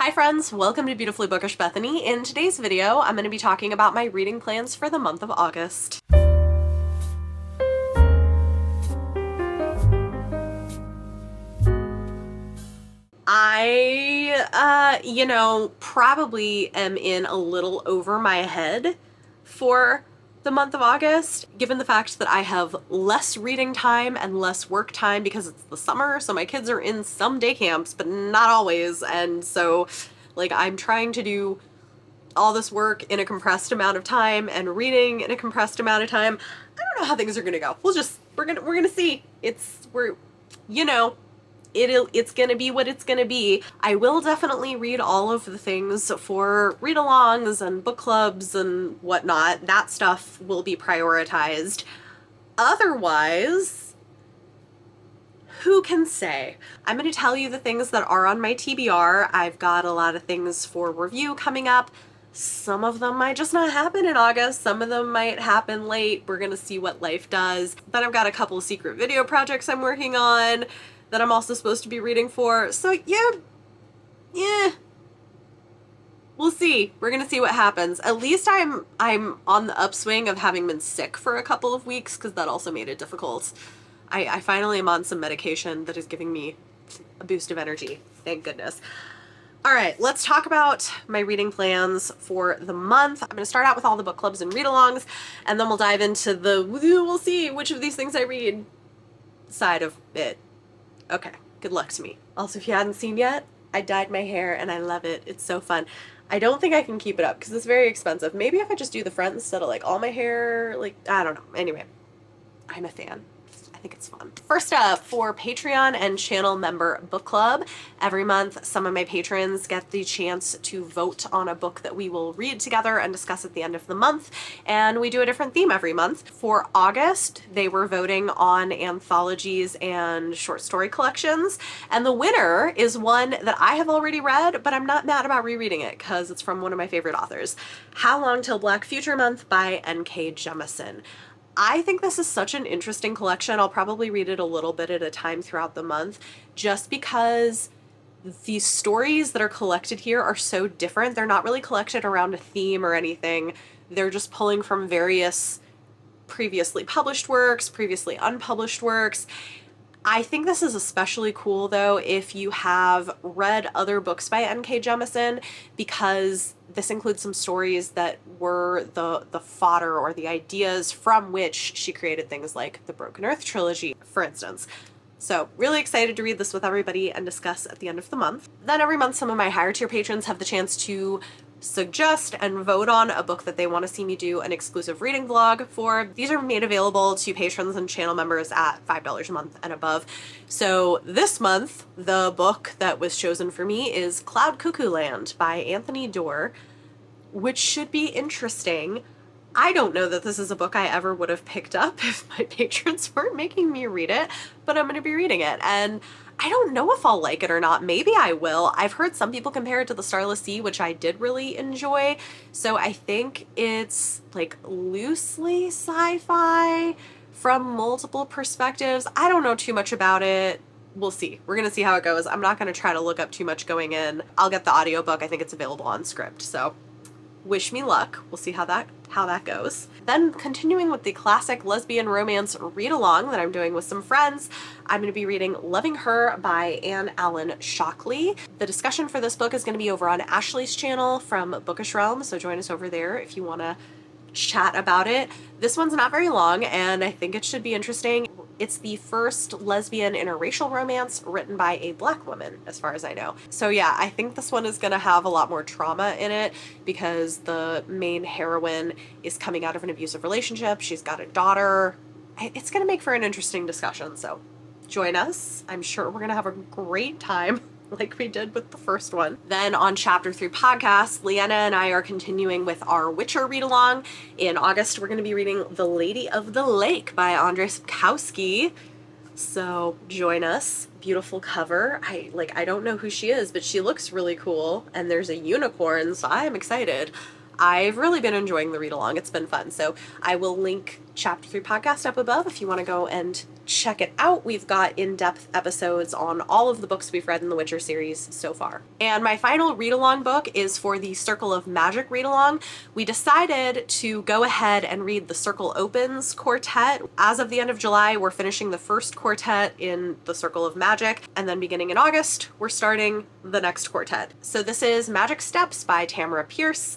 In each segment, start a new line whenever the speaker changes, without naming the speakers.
Hi friends, welcome to Beautifully Bookish Bethany. In today's video, I'm going to be talking about my reading plans for the month of August. Probably am in a little over my head for the month of August, given the fact that I have less reading time and less work time because it's the summer, so my kids are in some day camps, but not always, and so, I'm trying to do all this work in a compressed amount of time and reading in a compressed amount of time. I don't know how things are gonna go. We're gonna see. It's gonna be what it's gonna be. I will definitely read all of the things for read-alongs and book clubs and whatnot. That stuff will be prioritized. Otherwise, who can say? I'm gonna tell you the things that are on my TBR. I've got a lot of things for review coming up. Some of them might just not happen in August. Some of them might happen late. We're gonna see what life does. Then I've got a couple of secret video projects I'm working on that I'm also supposed to be reading for. So yeah, we'll see. We're gonna see what happens. At least I'm on the upswing of having been sick for a couple of weeks, because that also made it difficult. I finally am on some medication that is giving me a boost of energy. Thank goodness. All right, let's talk about my reading plans for the month. I'm going to start out with all the book clubs and read-alongs, and then we'll dive into we'll see which of these things I read side of it. Okay, good luck to me. Also, if you hadn't seen yet, I dyed my hair and I love it. It's so fun. I don't think I can keep it up because it's very expensive. Maybe if I just do the front instead of all my hair, I don't know. Anyway, I'm a fan. I think it's fun. First up, for Patreon and channel member book club, every month some of my patrons get the chance to vote on a book that we will read together and discuss at the end of the month, and we do a different theme every month. For August, they were voting on anthologies and short story collections, and the winner is one that I have already read, but I'm not mad about rereading it because it's from one of my favorite authors. How Long Till Black Future Month by N.K. Jemisin. I think this is such an interesting collection. I'll probably read it a little bit at a time throughout the month, just because these stories that are collected here are so different. They're not really collected around a theme or anything. They're just pulling from various previously published works, previously unpublished works. I think this is especially cool, though, if you have read other books by N.K. Jemisin, because this includes some stories that were the fodder or the ideas from which she created things like the Broken Earth trilogy, for instance. So really excited to read this with everybody and discuss at the end of the month. Then every month, some of my higher tier patrons have the chance to suggest and vote on a book that they want to see me do an exclusive reading vlog for. These are made available to patrons and channel members at $5 a month and above. So this month, the book that was chosen for me is Cloud Cuckoo Land by Anthony Doerr, which should be interesting. I don't know that this is a book I ever would have picked up if my patrons weren't making me read it, but I'm going to be reading it, and I don't know if I'll like it or not. Maybe I will. I've heard some people compare it to The Starless Sea, which I did really enjoy, so I think it's loosely sci-fi from multiple perspectives. I don't know too much about it. We'll see. We're gonna see how it goes. I'm not gonna try to look up too much going in. I'll get the audiobook. I think it's available on Script, so wish me luck. We'll see how that goes. Then continuing with the classic lesbian romance read-along that I'm doing with some friends, I'm going to be reading Loving Her by Anne Allen Shockley. The discussion for this book is going to be over on Ashley's channel from Bookish Realm, so join us over there if you want to chat about it. This one's not very long, and I think it should be interesting. It's the first lesbian interracial romance written by a Black woman, as far as I know. So yeah, I think this one is going to have a lot more trauma in it because the main heroine is coming out of an abusive relationship. She's got a daughter. It's going to make for an interesting discussion, so join us. I'm sure we're going to have a great time, like we did with the first one. Then on Chapter 3 podcast, Leanna and I are continuing with our Witcher read-along. In August, we're going to be reading The Lady of the Lake by Andrzej Sapkowski. So join us. Beautiful cover. I don't know who she is, but she looks really cool, and there's a unicorn, so I'm excited. I've really been enjoying the read-along. It's been fun. So I will link Chapter 3 podcast up above if you want to go and check it out. We've got in-depth episodes on all of the books we've read in the Witcher series so far. And my final read-along book is for the Circle of Magic read-along. We decided to go ahead and read the Circle Opens quartet. As of the end of July, we're finishing the first quartet in the Circle of Magic, and then beginning in August, we're starting the next quartet. So this is Magic Steps by Tamara Pierce.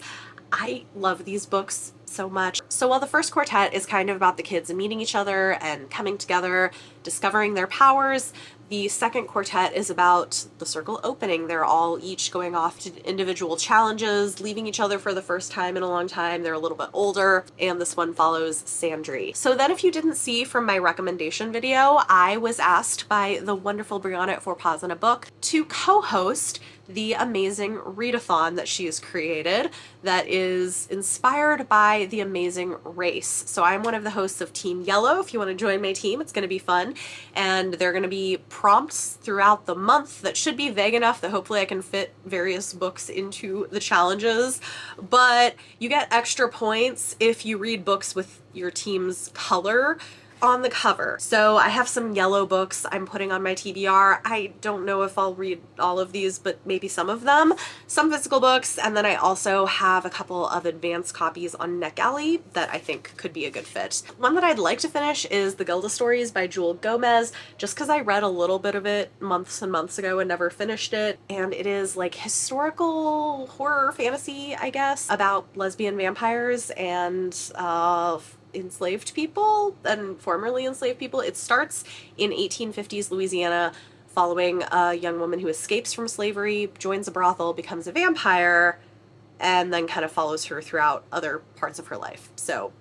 I love these books so much. So while the first quartet is kind of about the kids meeting each other and coming together, discovering their powers, the second quartet is about the circle opening. They're all each going off to individual challenges, leaving each other for the first time in a long time. They're a little bit older, and this one follows Sandry. So then, if you didn't see from my recommendation video, I was asked by the wonderful Brianna at 4 Paws in a Book to co-host the Amazing Readathon that she has created that is inspired by the Amazing Race. So I'm one of the hosts of Team Yellow. If you want to join my team, it's going to be fun. And there are going to be prompts throughout the month that should be vague enough that hopefully I can fit various books into the challenges. But you get extra points if you read books with your team's color on the cover. So I have some yellow books I'm putting on my TBR. I don't know if I'll read all of these, but maybe some of them. Some physical books, and then I also have a couple of advanced copies on NetGalley that I think could be a good fit. One that I'd like to finish is The Gilda Stories by Jewel Gomez, just because I read a little bit of it months and months ago and never finished it. And it is like historical horror fantasy, I guess, about lesbian vampires and enslaved people and formerly enslaved people. It starts in 1850s Louisiana following a young woman who escapes from slavery, joins a brothel, becomes a vampire, and then kind of follows her throughout other parts of her life. So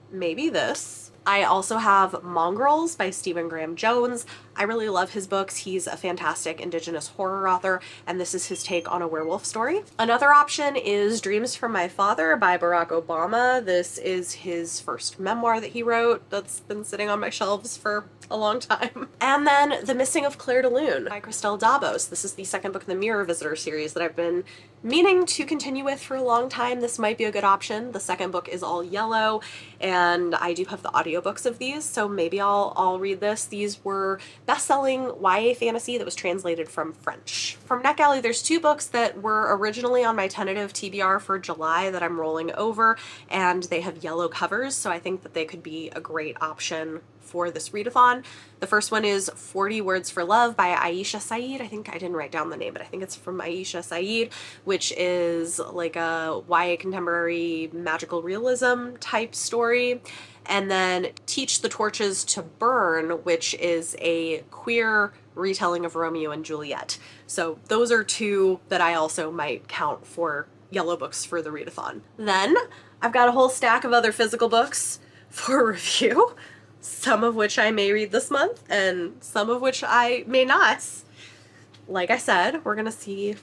maybe this. I also have Mongrels by Stephen Graham Jones. I really love his books. He's a fantastic Indigenous horror author, and this is his take on a werewolf story. Another option is Dreams from My Father by Barack Obama. This is his first memoir that he wrote that's been sitting on my shelves for a long time. And then The Missing of Claire de Lune by Christelle Dabos. This is the second book in the Mirror Visitor series that I've been meaning to continue with for a long time. This might be a good option. The second book is all yellow, and I do have the audiobooks of these, so maybe I'll read this. These were best-selling YA fantasy that was translated from French. From NetGalley, there's 2 books that were originally on my tentative TBR for July that I'm rolling over, and they have yellow covers, so I think that they could be a great option for this readathon. The first one is 40 Words for Love by Aisha Saeed. I think I didn't write down the name, but I think it's from Aisha Saeed, which is like a YA contemporary magical realism type story. And then Teach the Torches to Burn, which is a queer retelling of Romeo and Juliet. So those are 2 that I also might count for yellow books for the readathon. Then I've got a whole stack of other physical books for review, some of which I may read this month and some of which I may not. Like I said, we're gonna see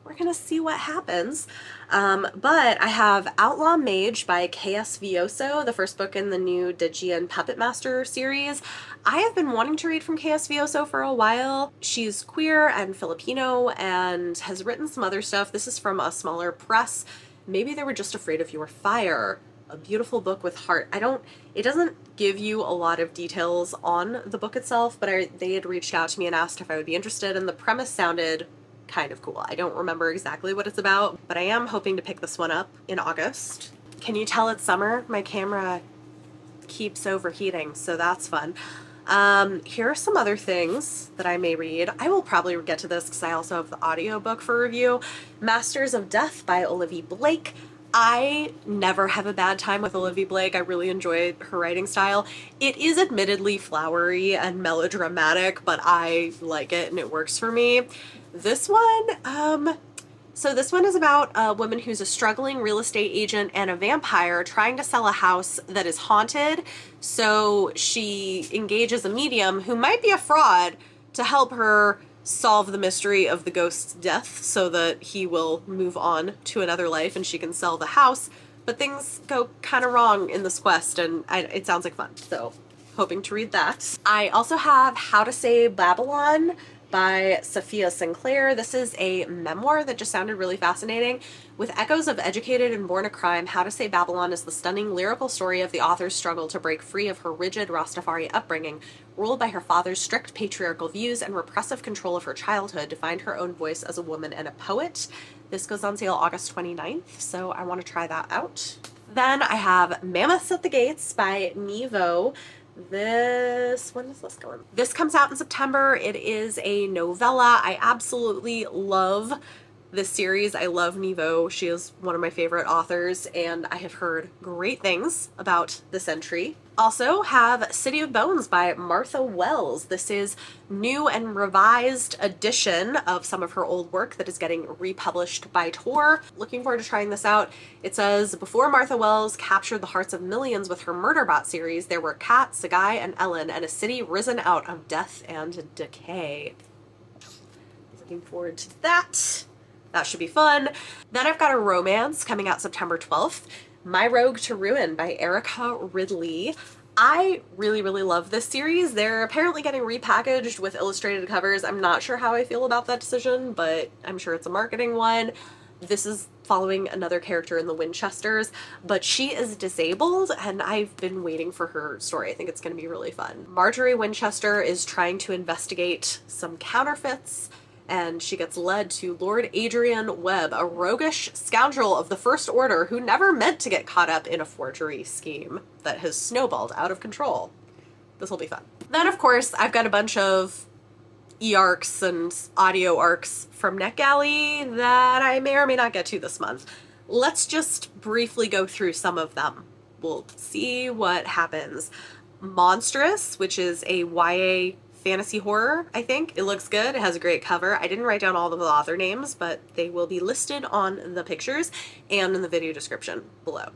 what happens. But I have Outlaw Mage by K.S. Vioso, the first book in the new Dejian Puppet Master series. I have been wanting to read from K.S. Vioso for a while. She's queer and Filipino and has written some other stuff. This is from a smaller press. Maybe They Were Just Afraid of Your Fire. A beautiful book with heart. It doesn't give you a lot of details on the book itself, but they had reached out to me and asked if I would be interested, and the premise sounded kind of cool. I don't remember exactly what it's about, but I am hoping to pick this one up in August. Can you tell it's summer? My camera keeps overheating, so that's fun. Here are some other things that I may read. I will probably get to this because I also have the audiobook for review. Masters of Death by Olivia Blake. I never have a bad time with Olivia Blake. I really enjoy her writing style. It is admittedly flowery and melodramatic, but I like it and it works for me. This one, so this one is about a woman who's a struggling real estate agent and a vampire trying to sell a house that is haunted. So she engages a medium who might be a fraud to help her solve the mystery of the ghost's death so that he will move on to another life and she can sell the house. But things go kind of wrong in this quest, and it sounds like fun, so hoping to read that. I also have How to Say Babylon by Sophia Sinclair. This is a memoir that just sounded really fascinating. With echoes of Educated and Born a Crime, How to Say Babylon is the stunning lyrical story of the author's struggle to break free of her rigid Rastafari upbringing, ruled by her father's strict patriarchal views and repressive control of her childhood, to find her own voice as a woman and a poet. This goes on sale August 29th, so I want to try that out. Then I have Mammoths at the Gates by Nevo. When is this going? This comes out in September. It is a novella. I absolutely love this series. I love Nevo. She is one of my favorite authors, and I have heard great things about this entry. Also have City of Bones by Martha Wells. This is new and revised edition of some of her old work that is getting republished by Tor. Looking forward to trying this out. It says, before Martha Wells captured the hearts of millions with her Murderbot series, there were Kat, Sagai, and Ellen, and a city risen out of death and decay. Looking forward to that. That should be fun. Then I've got a romance coming out September 12th. My Rogue to Ruin by Erica Ridley. I really, really love this series. They're apparently getting repackaged with illustrated covers. I'm not sure how I feel about that decision, but I'm sure it's a marketing one. This is following another character in the Winchesters, but she is disabled, and I've been waiting for her story. I think it's going to be really fun. Marjorie Winchester is trying to investigate some counterfeits, and she gets led to Lord Adrian Webb, a roguish scoundrel of the First Order who never meant to get caught up in a forgery scheme that has snowballed out of control. This will be fun. Then, of course, I've got a bunch of e-arcs and audio arcs from NetGalley that I may or may not get to this month. Let's just briefly go through some of them. We'll see what happens. Monstrous, which is a YA fantasy horror, I think. It looks good. It has a great cover. I didn't write down all of the author names, but they will be listed on the pictures and in the video description below.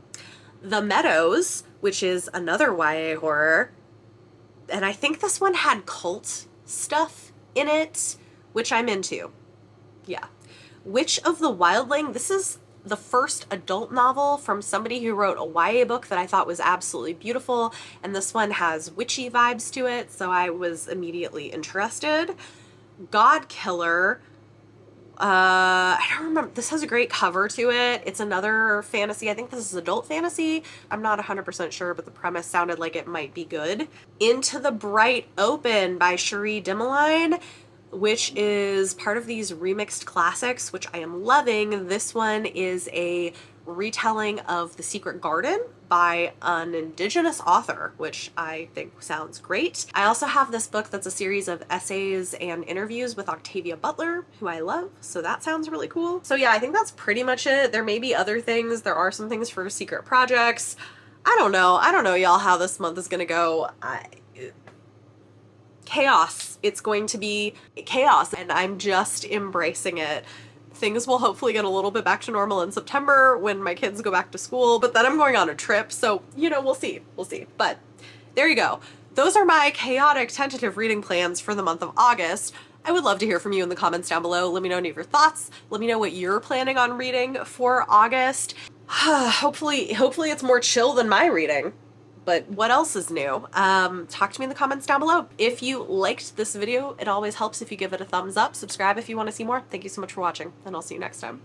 The Meadows, which is another YA horror, and I think this one had cult stuff in it, which I'm into. Yeah. Witch of the Wildling. This is the first adult novel from somebody who wrote a YA book that I thought was absolutely beautiful, and this one has witchy vibes to it, so I was immediately interested. God Killer. I don't remember. This has a great cover to it. It's another fantasy. I think this is adult fantasy. I'm not 100% sure, but the premise sounded like it might be good. Into the Bright Open by Cherie Dimaline, which is part of these remixed classics, which I am loving. This one is a retelling of The Secret Garden by an Indigenous author, which I think sounds great. I also have this book that's a series of essays and interviews with Octavia Butler, who I love, so that sounds really cool. So yeah, I think that's pretty much it. There may be other things. There are some things for secret projects. I don't know, y'all, how this month is gonna go. Chaos. It's going to be chaos, and I'm just embracing it. Things will hopefully get a little bit back to normal in September when my kids go back to school, but then I'm going on a trip, so, you know, we'll see. But there you go. Those are my chaotic tentative reading plans for the month of August. I would love to hear from you in the comments down below. Let me know any of your thoughts. Let me know what you're planning on reading for August. Hopefully it's more chill than my reading. But what else is new? Talk to me in the comments down below. If you liked this video, it always helps if you give it a thumbs up. Subscribe if you want to see more. Thank you so much for watching, and I'll see you next time.